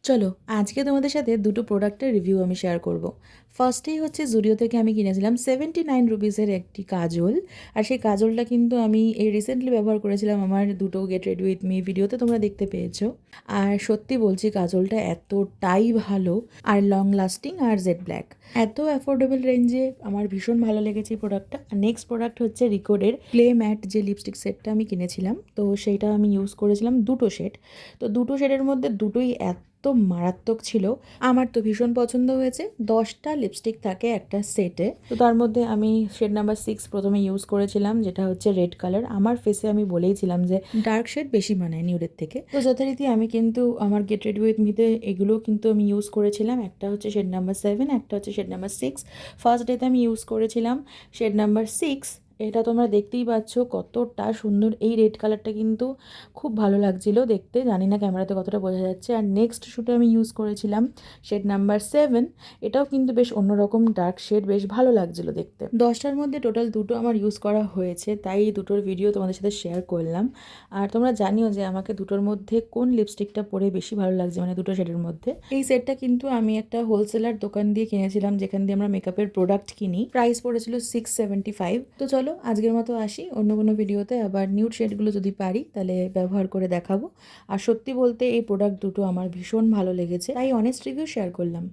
চলো আজকে তোমাদের সাথে দুটো প্রোডাক্টের রিভিউ আমি শেয়ার করব। ফার্স্টেই হচ্ছে জুডিও থেকে আমি কিনেছিলাম 79 রুপিসের একটি কাজল। আর সেই কাজলটা কিন্তু আমি এই রিসেন্টলি ব্যবহার করেছিলাম আমার দুটো গেট রেডি উইথ মি ভিডিওতে, তোমরা দেখতে পেয়েছো। আর সত্যি বলছি কাজলটা এতটাই ভালো আর লং লাস্টিং আর জেড ব্ল্যাক, এত অ্যাফোর্ডেবল রেঞ্জে আমার ভীষণ ভালো লেগেছে এই প্রোডাক্টটা। আর নেক্সট প্রোডাক্ট হচ্ছে রিকোডের ক্লে ম্যাট যে লিপস্টিক সেটটা আমি কিনেছিলাম, তো সেইটা আমি ইউজ করেছিলাম দুটো শেড। তো দুটো শেডের মধ্যে দুটোই এত মারাত্মক ছিল, আমার তো ভীষণ পছন্দ হয়েছে। 10টা লিপস্টিক থাকে একটা সেটে, তো তার মধ্যে আমি শেড নাম্বার 6 প্রথমে ইউজ করেছিলাম, যেটা হচ্ছে রেড কালার। আমার ফেসে আমি বলেইছিলাম যে ডার্ক শেড বেশি মানায় নিউডের থেকে, তো যথারীতি আমি কিন্তু আমার গেট রেডি উইথ মিতে এগুলো কিন্তু আমি ইউজ করেছিলাম। একটা হচ্ছে শেড নাম্বার 7, একটা হচ্ছে শেড নাম্বার 6। ফার্স্ট ডেতে আমি ইউজ করেছিলাম শেড নাম্বার 6। এটা তোমরা দেখতেই পাচ্ছ কতটা সুন্দর, এই রেড কালারটা কিন্তু খুব ভালো লাগছিল দেখতে, জানি না ক্যামেরাতে কতটা বোঝা যাচ্ছে। আর নেক্সট শ্যুটে আমি ইউজ করেছিলাম শেড নাম্বার 7। এটাও কিন্তু বেশ অন্যরকম ডার্ক শেড, বেশ ভালো লাগছিল দেখতে। 10টার মধ্যে টোটাল দুটো আমার ইউজ করা হয়েছে, তাই এই দুটোর ভিডিও তোমাদের সাথে শেয়ার করলাম। আর তোমরা জানিও যে আমাকে দুটোর মধ্যে কোন লিপস্টিকটা পরে বেশি ভালো লাগছে, মানে দুটো শেডের মধ্যে। এই সেটটা কিন্তু আমি একটা হোলসেলার দোকান দিয়ে কিনেছিলাম, যেখান দিয়ে আমরা মেকআপের প্রোডাক্ট কিনি। প্রাইস পড়েছিল 675। তো চলো আজকের মতো আসি, অন্য কোনো ভিডিওতে আবার নিউড শেডগুলো যদি পারি তাহলে ব্যবহার করে দেখাবো। আর সত্যি বলতে এই প্রোডাক্ট দুটো আমার ভীষণ ভালো লেগেছে, তাই অনেস্ট রিভিউ শেয়ার করলাম।